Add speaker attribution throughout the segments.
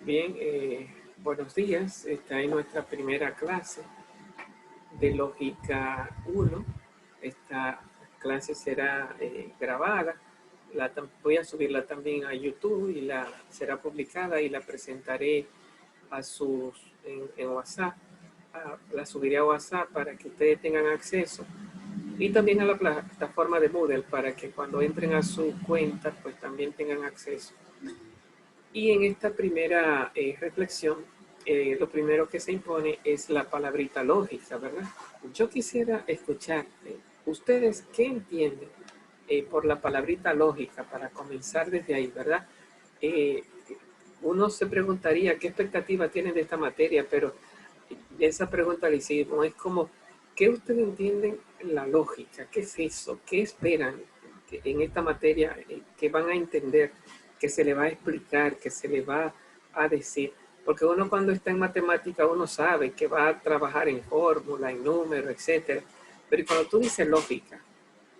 Speaker 1: Bien, buenos días. Esta es nuestra primera clase de lógica 1. Esta clase será grabada. Voy a subirla también a YouTube y será publicada y la presentaré en WhatsApp. La subiré a WhatsApp para que ustedes tengan acceso y también a la plataforma de Moodle para que cuando entren a su cuenta pues también tengan acceso. Y en esta primera reflexión, lo primero que se impone es la palabrita lógica, ¿verdad? Yo quisiera escuchar, ¿ustedes qué entienden por la palabrita lógica para comenzar desde ahí, ¿verdad? Eh, Uno se preguntaría qué expectativa tienen de esta materia, pero esa pregunta le hicimos, es como, ¿qué ustedes entienden la lógica? ¿Qué es eso? ¿Qué esperan en esta materia que van a entender, que se le va a explicar, que se le va a decir? Porque uno cuando está en matemática, uno sabe que va a trabajar en fórmula, en números, etcétera. Pero cuando tú dices lógica,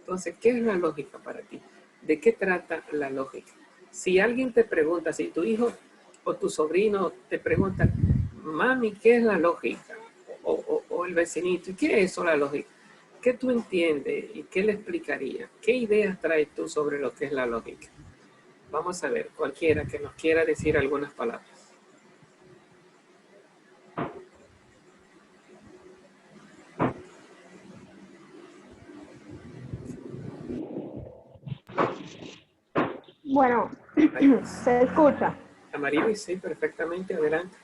Speaker 1: entonces, ¿qué es la lógica para ti? ¿De qué trata la lógica? Si alguien te pregunta, si tu hijo o tu sobrino te preguntan, mami, ¿qué es la lógica? O el vecinito, ¿y qué es eso la lógica? ¿Qué tú entiendes y qué le explicaría? ¿Qué ideas traes tú sobre lo que es la lógica? Vamos a ver, cualquiera que nos quiera decir algunas palabras.
Speaker 2: Bueno,
Speaker 1: Amarilis.
Speaker 2: se escucha.
Speaker 1: Amarilis, sí, perfectamente, adelante.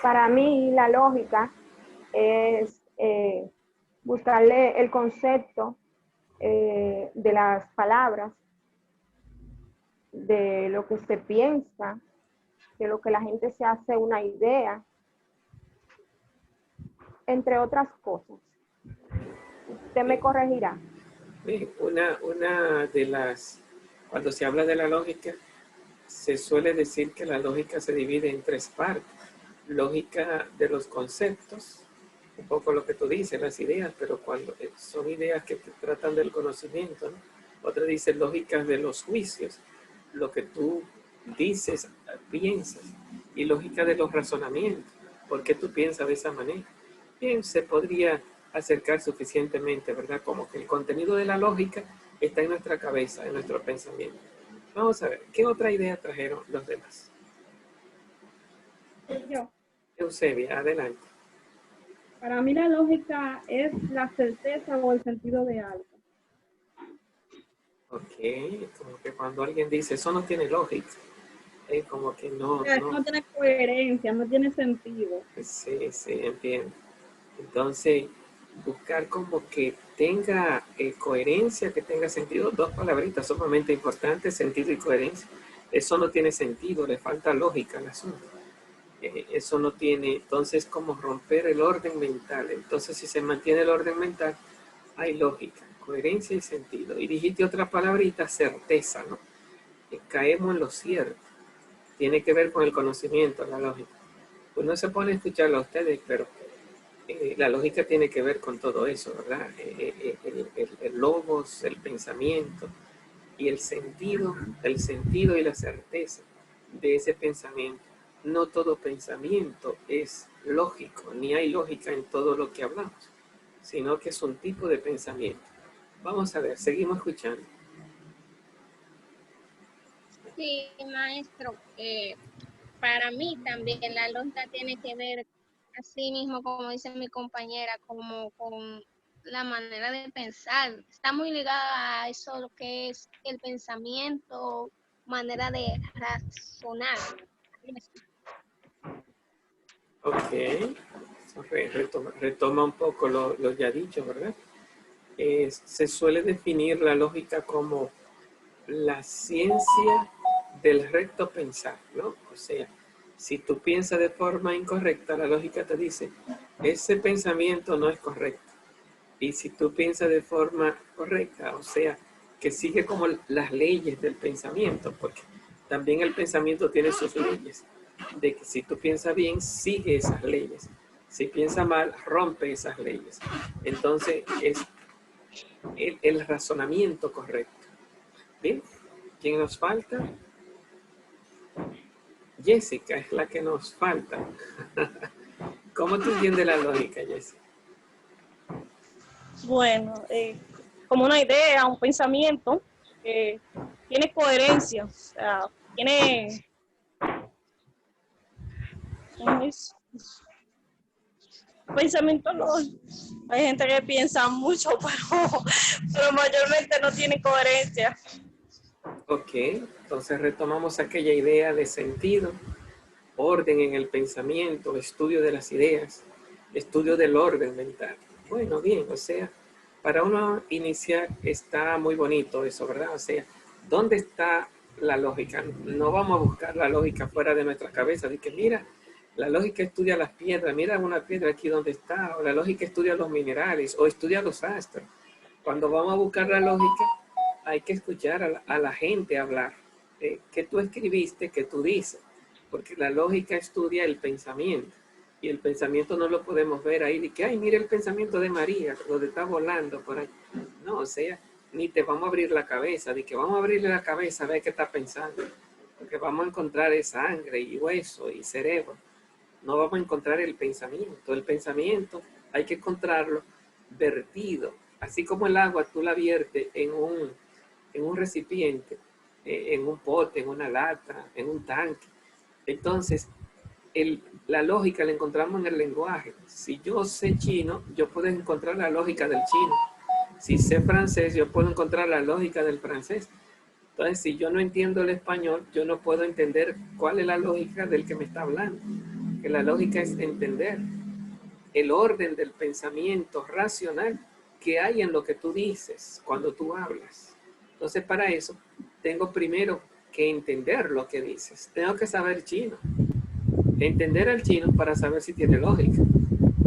Speaker 2: Para mí la lógica es buscarle el concepto de las palabras, de lo que se piensa, de lo que la gente se hace una idea, entre otras cosas. Usted me corregirá.
Speaker 1: Una de las, cuando se habla de la lógica, se suele decir que la lógica se divide en tres partes. Lógica de los conceptos, un poco lo que tú dices, las ideas, pero cuando son ideas que te tratan del conocimiento, ¿no? Otra dice lógica de los juicios, lo que tú dices, piensas, y lógica de los razonamientos, por qué tú piensas de esa manera. Bien, se podría acercar suficientemente, ¿verdad? Como que el contenido de la lógica está en nuestra cabeza, en nuestro pensamiento. Vamos a ver, ¿qué otra idea trajeron los demás?
Speaker 3: Yo.
Speaker 1: Eusebia, adelante.
Speaker 3: Para mí la lógica es la certeza o el sentido de algo.
Speaker 1: Ok, como que cuando alguien dice, eso no tiene lógica, como que
Speaker 3: O sea,
Speaker 1: no,
Speaker 3: no tiene coherencia, no tiene sentido.
Speaker 1: sí, sí, entiendo. Entonces, buscar como que tenga coherencia, que tenga sentido, dos palabritas sumamente importantes, sentido y coherencia. Eso no tiene sentido, le falta lógica al asunto. Eso no tiene, entonces, como romper el orden mental. Entonces, si se mantiene el orden mental, hay lógica, coherencia y sentido. Y dijiste otra palabrita, certeza, ¿no? Caemos en lo cierto. Tiene que ver con el conocimiento, la lógica. Uno se pone a escucharlo a ustedes, pero la lógica tiene que ver con todo eso, ¿verdad? El logos, el pensamiento y el sentido y la certeza de ese pensamiento. No todo pensamiento es lógico, ni hay lógica en todo lo que hablamos, sino que es un tipo de pensamiento. Vamos a ver, seguimos escuchando.
Speaker 4: Sí, maestro, para mí también la lógica tiene que ver, así mismo como dice mi compañera, como con la manera de pensar. Está muy ligada a eso, lo que es el pensamiento, manera de razonar.
Speaker 1: Ok, retoma un poco lo ya dicho, ¿verdad? Se suele definir la lógica como la ciencia del recto pensar, ¿no? O sea, si tú piensas de forma incorrecta, la lógica te dice, ese pensamiento no es correcto. Y si tú piensas de forma correcta, o sea, que sigue como las leyes del pensamiento, porque también el pensamiento tiene sus leyes, de que si tú piensas bien, sigue esas leyes. Si piensas mal, rompe esas leyes. Entonces, es el razonamiento correcto. ¿Bien? ¿Quién nos falta? Jessica es la que nos falta. ¿Cómo tú entiendes la lógica, Jessica?
Speaker 5: Bueno, como una idea, un pensamiento que tiene coherencia, o sea, tiene... ¿cómo es? Pensamiento lógico. Hay gente que piensa mucho, pero mayormente no tiene coherencia.
Speaker 1: Ok, entonces retomamos aquella idea de sentido, orden en el pensamiento, estudio de las ideas, estudio del orden mental. Bueno, bien, o sea, para uno iniciar está muy bonito eso, ¿verdad? O sea, ¿dónde está la lógica? No vamos a buscar la lógica fuera de nuestra cabeza, de que mira, la lógica estudia las piedras, mira una piedra aquí donde está, o la lógica estudia los minerales, o estudia los astros. Cuando vamos a buscar la lógica, hay que escuchar a la gente hablar. ¿Qué tú escribiste? ¿Qué tú dices? Porque la lógica estudia el pensamiento. Y el pensamiento no lo podemos ver ahí de que, ay, mira el pensamiento de María, donde está volando por ahí. No, o sea, ni te vamos a abrir la cabeza, de que vamos a abrirle la cabeza a ver qué está pensando. Porque vamos a encontrar sangre y hueso y cerebro. No vamos a encontrar el pensamiento. El pensamiento hay que encontrarlo vertido. Así como el agua tú la viertes en un recipiente, en un pote, en una lata, en un tanque. Entonces, la lógica la encontramos en el lenguaje. Si yo sé chino, yo puedo encontrar la lógica del chino. Si sé francés, yo puedo encontrar la lógica del francés. Entonces, si yo no entiendo el español, yo no puedo entender cuál es la lógica del que me está hablando. Que la lógica es entender el orden del pensamiento racional que hay en lo que tú dices cuando tú hablas. Entonces, para eso, tengo primero que entender lo que dices. Tengo que saber chino. Entender al chino para saber si tiene lógica.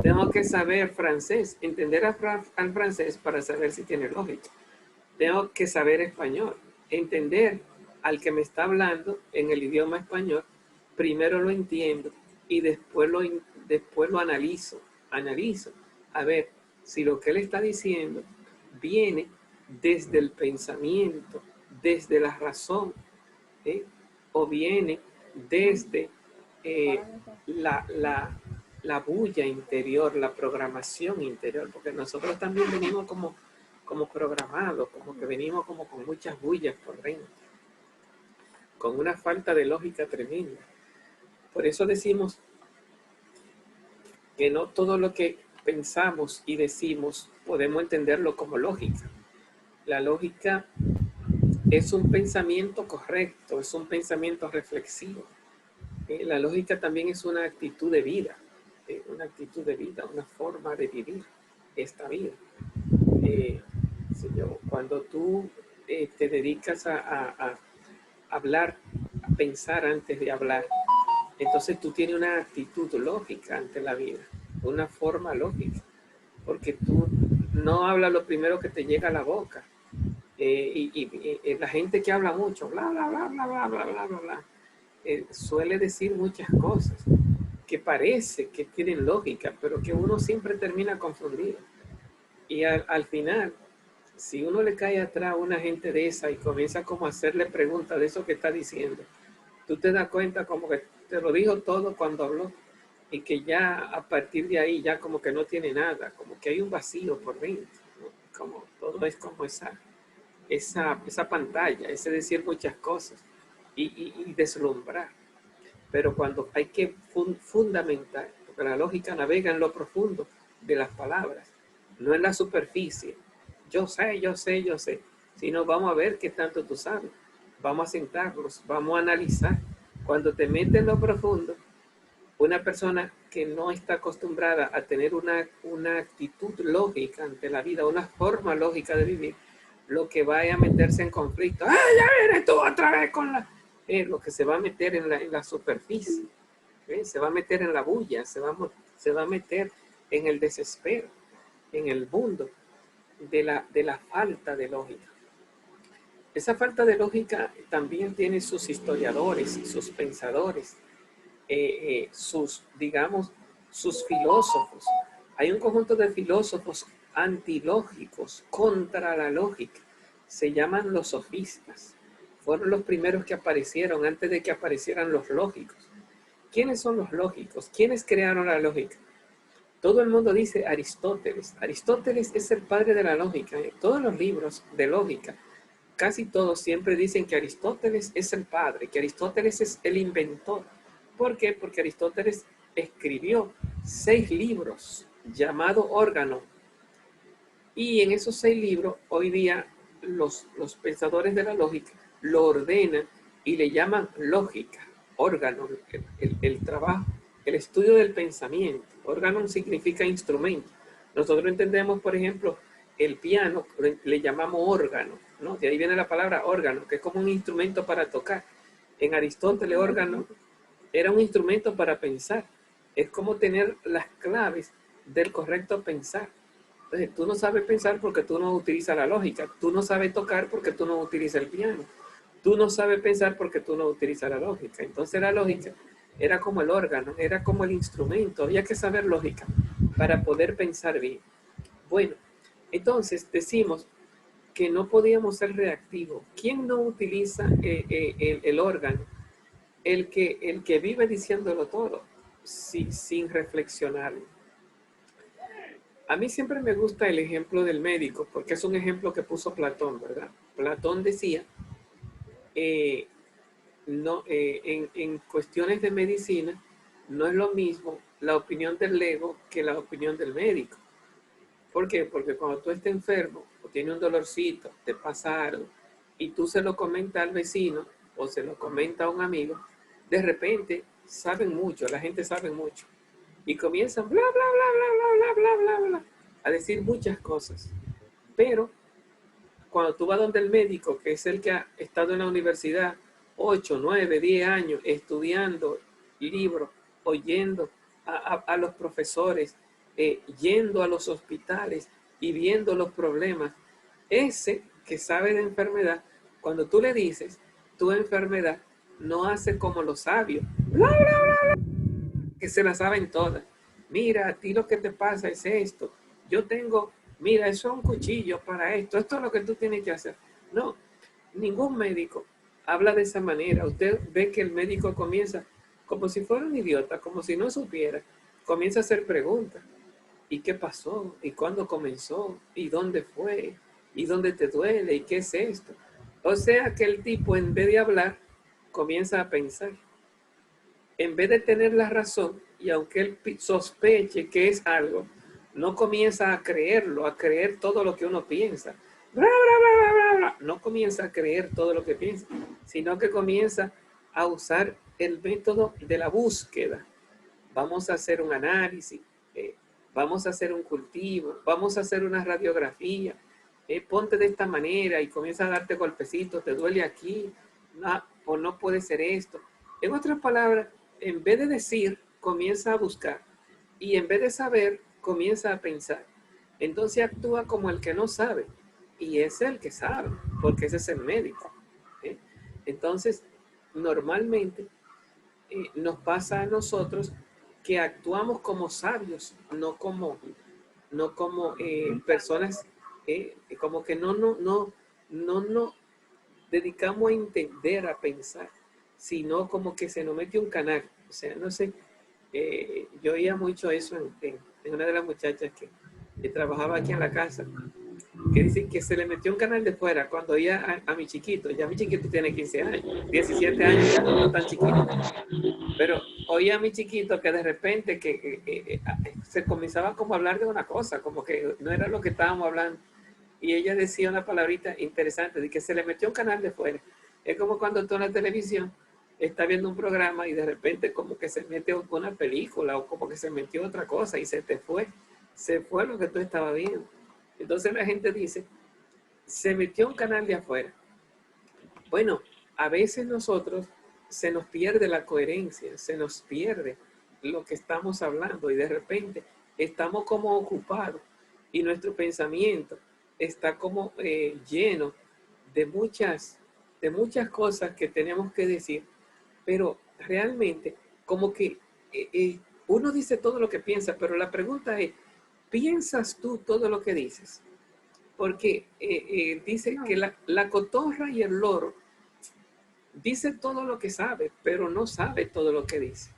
Speaker 1: Tengo que saber francés. Entender al francés para saber si tiene lógica. Tengo que saber español. Entender al que me está hablando en el idioma español. Primero lo entiendo y después lo analizo. Analizo a ver si lo que él está diciendo viene desde el pensamiento, desde la razón, o viene desde la bulla interior, la programación interior, porque nosotros también venimos como programados, como que venimos como con muchas bullas por dentro, con una falta de lógica tremenda. Por eso decimos que no todo lo que pensamos y decimos podemos entenderlo como lógica. La lógica es un pensamiento correcto, es un pensamiento reflexivo. La lógica también es una actitud de vida, una forma de vivir esta vida. Cuando tú te dedicas a hablar, a pensar antes de hablar, entonces tú tienes una actitud lógica ante la vida, una forma lógica, porque tú no hablas lo primero que te llega a la boca. Y la gente que habla mucho, bla, bla, bla, bla, bla, bla, bla, bla, bla, suele decir muchas cosas que parece que tienen lógica, pero que uno siempre termina confundido. Y al final, si uno le cae atrás a una gente de esa y comienza como a hacerle preguntas de eso que está diciendo, tú te das cuenta como que te lo dijo todo cuando habló y que ya a partir de ahí ya como que no tiene nada, como que hay un vacío por dentro, ¿no? Como todo es como esa pantalla, ese decir muchas cosas y deslumbrar. Pero cuando hay que fundamentar, porque la lógica navega en lo profundo de las palabras, no en la superficie. Yo sé, yo sé, yo sé. Sino vamos a ver qué tanto tú sabes. Vamos a sentarnos, vamos a analizar. Cuando te metes en lo profundo, una persona que no está acostumbrada a tener una actitud lógica ante la vida, una forma lógica de vivir, lo que va a meterse en conflicto. ¡Ah, ya vienes tú otra vez con la... lo que se va a meter en la superficie, se va a meter en la bulla, se va a meter en el desespero, en el mundo de la falta de lógica. Esa falta de lógica también tiene sus historiadores, sus pensadores, digamos, sus filósofos. Hay un conjunto de filósofos antilógicos contra la lógica. Se llaman los sofistas. fueron los primeros que aparecieron antes de que aparecieran los lógicos. ¿Quiénes son los lógicos? ¿Quiénes crearon la lógica? Todo el mundo dice Aristóteles. Aristóteles es el padre de la lógica. En todos los libros de lógica, casi todos siempre dicen que Aristóteles es el padre, que Aristóteles es el inventor. ¿Por qué? Porque Aristóteles escribió 6 libros llamados órganos. Y en esos 6 libros, hoy día, los pensadores de la lógica lo ordenan y le llaman lógica, órgano, el trabajo, el estudio del pensamiento. Órgano significa instrumento. Nosotros entendemos, por ejemplo, el piano, le llamamos órgano, ¿no? De ahí viene la palabra órgano, que es como un instrumento para tocar. En Aristóteles, órgano era un instrumento para pensar. Es como tener las claves del correcto pensar. Entonces, tú no sabes pensar porque tú no utilizas la lógica. Tú no sabes tocar porque tú no utilizas el piano. Tú no sabes pensar porque tú no utilizas la lógica. Entonces la lógica era como el órgano, era como el instrumento. Había que saber lógica para poder pensar bien. Bueno, entonces decimos que no podíamos ser reactivos. ¿Quién no utiliza el órgano? El que vive diciéndolo todo, sin reflexionarlo. A mí siempre me gusta el ejemplo del médico, porque es un ejemplo que puso Platón, ¿verdad? Platón decía, en cuestiones de medicina, no es lo mismo la opinión del ego que la opinión del médico. ¿Por qué? Porque cuando tú estás enfermo o tienes un dolorcito, te pasa algo, y tú se lo comentas al vecino o se lo comenta a un amigo, de repente saben mucho, la gente sabe mucho. Y comienzan bla, bla, bla, bla, bla, bla, bla, bla, bla, a decir muchas cosas. Pero cuando tú vas donde el médico, que es el que ha estado en la universidad 8, 9, 10 años estudiando libros, oyendo a los profesores, yendo a los hospitales y viendo los problemas, ese que sabe de enfermedad, cuando tú le dices tu enfermedad, no hace como los sabios, bla, bla, bla, bla, que se la saben todas. Mira, a ti lo que te pasa es esto. Yo tengo, mira, eso es un cuchillo para esto. Esto es lo que tú tienes que hacer. No, ningún médico habla de esa manera. Usted ve que el médico comienza como si fuera un idiota, como si no supiera. Comienza a hacer preguntas. ¿Y qué pasó? ¿Y cuándo comenzó? ¿Y dónde fue? ¿Y dónde te duele? ¿Y qué es esto? O sea que el tipo, en vez de hablar, comienza a pensar. En vez de tener la razón, y aunque él sospeche que es algo, no comienza a creerlo, a creer todo lo que uno piensa. Bla, bla, bla, bla, bla. No comienza a creer todo lo que piensa, sino que comienza a usar el método de la búsqueda. Vamos a hacer un análisis, vamos a hacer un cultivo, vamos a hacer una radiografía, ponte de esta manera y comienza a darte golpecitos, te duele aquí, no, o no puede ser esto. En otras palabras, en vez de decir, comienza a buscar, y en vez de saber, comienza a pensar. Entonces actúa como el que no sabe, y es el que sabe, porque ese es el médico. Entonces, normalmente nos pasa a nosotros que actuamos como sabios, no como personas, como que no dedicamos a entender, a pensar, sino como que se nos mete un canal. O sea, no sé, yo oía mucho eso en una de las muchachas que trabajaba aquí en la casa, que dicen que se le metió un canal de fuera cuando oía a mi chiquito. Ya mi chiquito tiene 15 años, 17 años, ya no tan chiquito. Pero oía a mi chiquito que de repente se comenzaba como a hablar de una cosa, como que no era lo que estábamos hablando. Y ella decía una palabrita interesante, de que se le metió un canal de fuera. Es como cuando tú en la televisión estás viendo un programa y de repente como que se mete una película o como que se metió otra cosa y se fue lo que tú estabas viendo. Entonces la gente dice, se metió un canal de afuera. Bueno, a veces nosotros se nos pierde la coherencia, se nos pierde lo que estamos hablando y de repente estamos como ocupados y nuestro pensamiento está como lleno de muchas cosas que tenemos que decir, pero realmente como que uno dice todo lo que piensa, pero la pregunta es, ¿piensas tú todo lo que dices? Porque dice que la cotorra y el loro dice todo lo que sabe, pero no sabe todo lo que dice.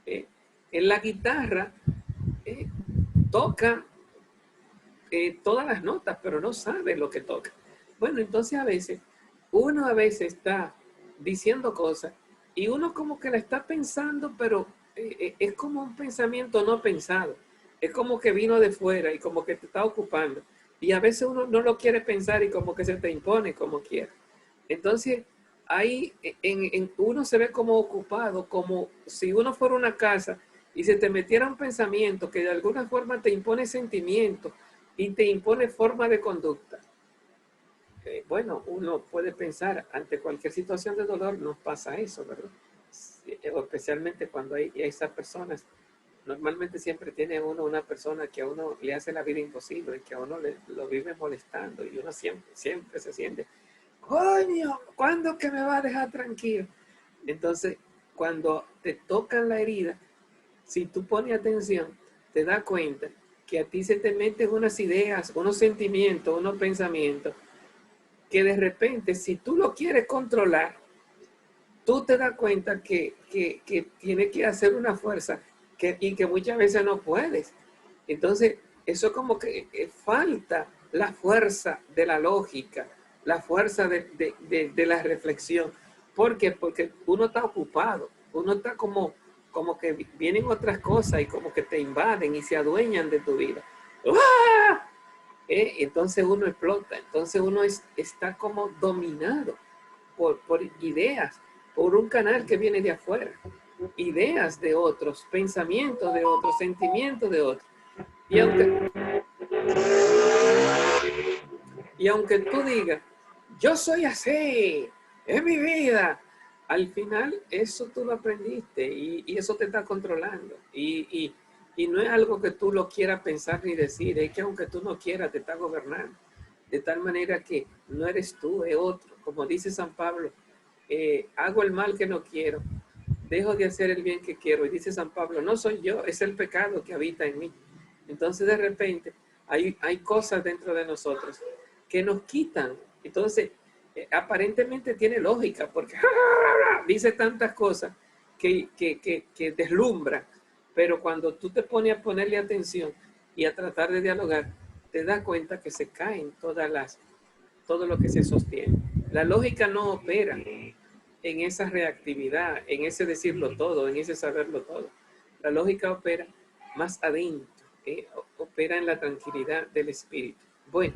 Speaker 1: En la guitarra toca todas las notas, pero no sabe lo que toca. Bueno, entonces uno a veces está diciendo cosas y uno como que la está pensando, pero es como un pensamiento no pensado. Es como que vino de fuera y como que te está ocupando. Y a veces uno no lo quiere pensar y como que se te impone como quiera. Entonces, ahí uno se ve como ocupado, como si uno fuera una casa y se te metiera un pensamiento que de alguna forma te impone sentimiento y te impone forma de conducta. Bueno, uno puede pensar, ante cualquier situación de dolor nos pasa eso, ¿verdad? Especialmente cuando hay esas personas. Normalmente siempre tiene uno una persona que a uno le hace la vida imposible, que a uno lo vive molestando y uno siempre se siente, coño, ¿cuándo que me va a dejar tranquilo? Entonces, cuando te tocan la herida, si tú pones atención, te das cuenta que a ti se te meten unas ideas, unos sentimientos, unos pensamientos, que de repente, si tú lo quieres controlar, tú te das cuenta que tienes que hacer una fuerza y que muchas veces no puedes. Entonces, eso como que falta la fuerza de la lógica, la fuerza de la reflexión. ¿Por qué? Porque uno está ocupado, uno está como que vienen otras cosas y como que te invaden y se adueñan de tu vida. ¡Ah! Entonces uno explota, entonces uno está como dominado por ideas, por un canal que viene de afuera, ideas de otros, pensamientos de otros, sentimientos de otros. Y aunque tú digas, yo soy así, es mi vida, al final eso tú lo aprendiste y eso te está controlando. Y no es algo que tú lo quieras pensar ni decir, es que aunque tú no quieras, te está gobernando. De tal manera que no eres tú, es otro. Como dice San Pablo, hago el mal que no quiero, dejo de hacer el bien que quiero. Y dice San Pablo, no soy yo, es el pecado que habita en mí. Entonces de repente hay cosas dentro de nosotros que nos quitan. Entonces, aparentemente tiene lógica, porque dice tantas cosas que deslumbran, pero cuando tú te pones a ponerle atención y a tratar de dialogar, te das cuenta que se caen todo lo que se sostiene. La lógica no opera en esa reactividad, en ese decirlo todo, en ese saberlo todo. La lógica opera más adentro, opera en la tranquilidad del espíritu. Bueno,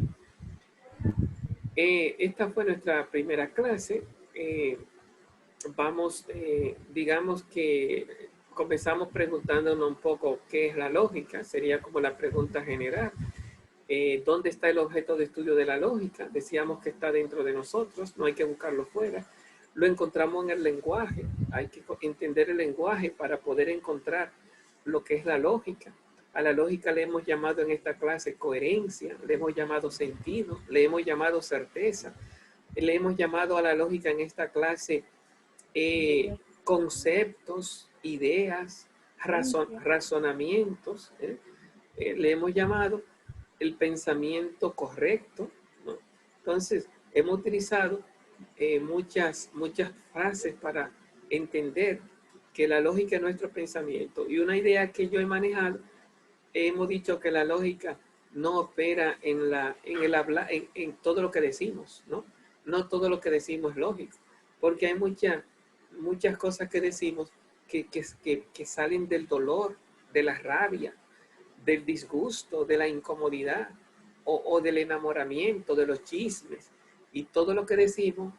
Speaker 1: esta fue nuestra primera clase. Digamos que comenzamos preguntándonos un poco qué es la lógica, sería como la pregunta general. ¿Dónde está el objeto de estudio de la lógica? Decíamos que está dentro de nosotros, no hay que buscarlo fuera. Lo encontramos en el lenguaje, hay que entender el lenguaje para poder encontrar lo que es la lógica. A la lógica le hemos llamado en esta clase coherencia, le hemos llamado sentido, le hemos llamado certeza, le hemos llamado a la lógica en esta clase conceptos, ideas, razonamientos, le hemos llamado el pensamiento correcto, ¿no? Entonces, hemos utilizado muchas frases para entender que la lógica es nuestro pensamiento. Y una idea que yo he manejado, hemos dicho que la lógica no opera en todo lo que decimos, ¿no? No todo lo que decimos es lógico, porque hay muchas cosas que decimos que salen del dolor, de la rabia, del disgusto, de la incomodidad o del enamoramiento, de los chismes. Y todo lo que decimos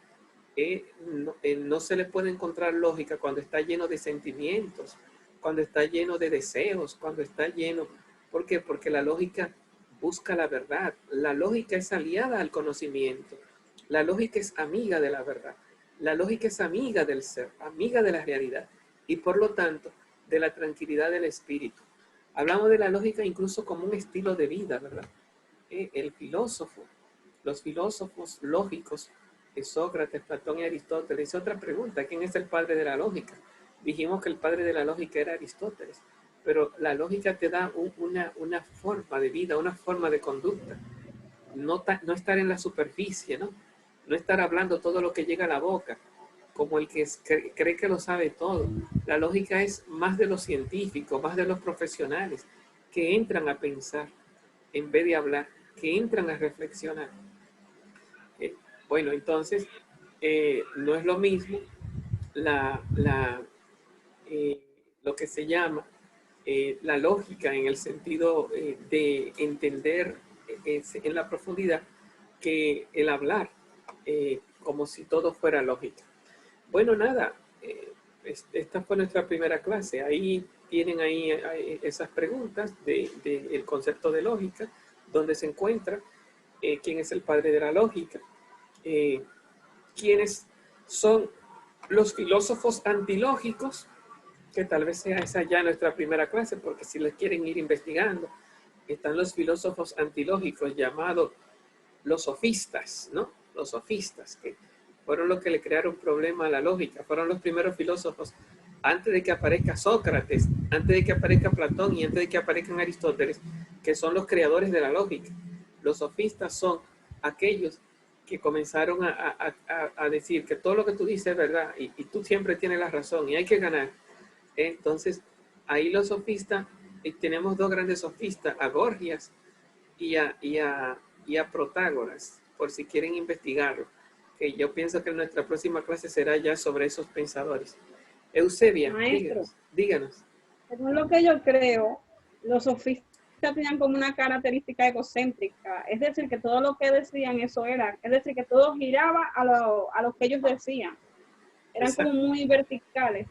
Speaker 1: no se le puede encontrar lógica cuando está lleno de sentimientos, cuando está lleno de deseos, cuando está lleno... ¿Por qué? Porque la lógica busca la verdad. La lógica es aliada al conocimiento. La lógica es amiga de la verdad. La lógica es amiga del ser, amiga de la realidad y por lo tanto de la tranquilidad del espíritu. Hablamos de la lógica incluso como un estilo de vida, ¿verdad? Los filósofos lógicos, Sócrates, Platón y Aristóteles. Es otra pregunta, ¿quién es el padre de la lógica? Dijimos que el padre de la lógica era Aristóteles, pero la lógica te da una forma de vida, una forma de conducta. No estar en la superficie, ¿no? No estar hablando todo lo que llega a la boca, como el que cree que lo sabe todo. La lógica es más de los científicos, más de los profesionales que entran a pensar en vez de hablar, que entran a reflexionar. Bueno, entonces, no es lo mismo lo que se llama la lógica en el sentido de entender en la profundidad que el hablar, como si todo fuera lógica. Bueno, nada, esta fue nuestra primera clase. Ahí tienen ahí esas preguntas del concepto de lógica, donde se encuentra quién es el padre de la lógica, quiénes son los filósofos antilógicos, que tal vez sea esa ya nuestra primera clase, porque si les quieren ir investigando, están los filósofos antilógicos llamados los sofistas, ¿no? Los sofistas, que fueron los que le crearon problema a la lógica, fueron los primeros filósofos antes de que aparezca Sócrates, antes de que aparezca Platón y antes de que aparezcan Aristóteles, que son los creadores de la lógica. Los sofistas son aquellos que comenzaron a decir que todo lo que tú dices es verdad y tú siempre tienes la razón y hay que ganar. Entonces, ahí los sofistas, tenemos dos grandes sofistas, a Gorgias y a Protágoras, por si quieren investigarlo, que yo pienso que nuestra próxima clase será ya sobre esos pensadores. Eusebia,
Speaker 3: Maestro,
Speaker 1: díganos.
Speaker 3: según lo que yo creo, los sofistas tenían como una característica egocéntrica, es decir, que todo lo que decían eso era, es decir, que todo giraba a lo que ellos decían, eran
Speaker 1: Exacto.
Speaker 3: como muy verticales.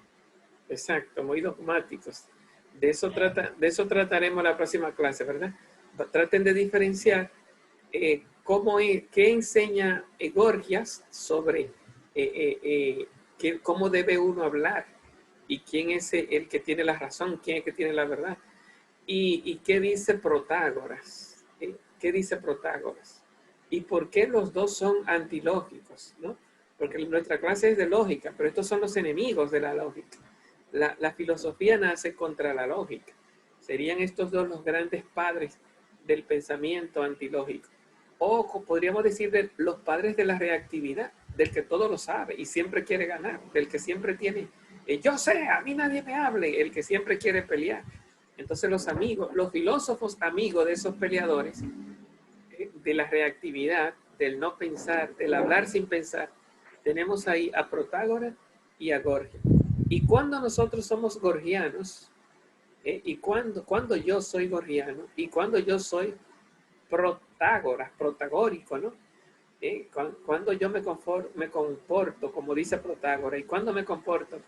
Speaker 1: Exacto, muy dogmáticos. De eso trataremos la próxima clase, ¿verdad? Traten de diferenciar qué enseña Gorgias sobre cómo debe uno hablar y quién es el que tiene la razón, quién es el que tiene la verdad. ¿Y qué dice Protágoras? ¿Qué dice Protágoras? ¿Y por qué los dos son antilógicos? ¿No? Porque nuestra clase es de lógica, pero estos son los enemigos de la lógica. La filosofía nace contra la lógica. Serían estos dos los grandes padres del pensamiento antilógico. O podríamos decir de los padres de la reactividad, del que todo lo sabe y siempre quiere ganar, del que siempre tiene, yo sé, a mí nadie me hable, el que siempre quiere pelear. Entonces los filósofos amigos de esos peleadores, de la reactividad, del no pensar, del hablar sin pensar, tenemos ahí a Protágoras y a Gorgias. Y cuando nosotros somos gorgianos, y cuando yo soy gorgiano, y cuando yo soy Protágoras, protagórico, ¿no? Cuando yo me comporto, como dice Protágoras, y cuando me comporto,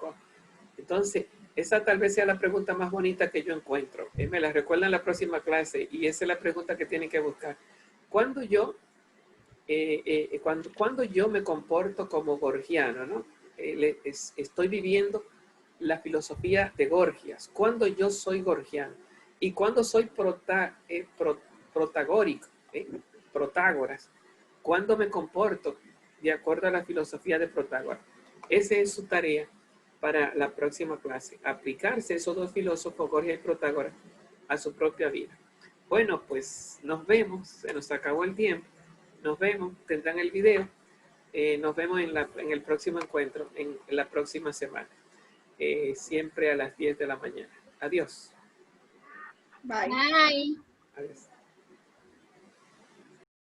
Speaker 1: entonces, esa tal vez sea la pregunta más bonita que yo encuentro. Me la recuerdan en la próxima clase, y esa es la pregunta que tienen que buscar. Cuando yo me comporto como gorgiano, ¿no? Estoy viviendo la filosofía de Gorgias. Cuando yo soy gorgiano y cuando soy protagórico, Protágoras, cuando me comporto de acuerdo a la filosofía de Protágoras. Esa es su tarea para la próxima clase, aplicarse esos dos filósofos, Gorgias y Protágoras, a su propia vida. Bueno, pues nos vemos, se nos acabó el tiempo. Nos vemos, tendrán el video. Nos vemos en el próximo encuentro, en la próxima semana. Siempre a las 10 de la mañana. Adiós.
Speaker 3: Bye.
Speaker 4: Bye.
Speaker 1: Adiós.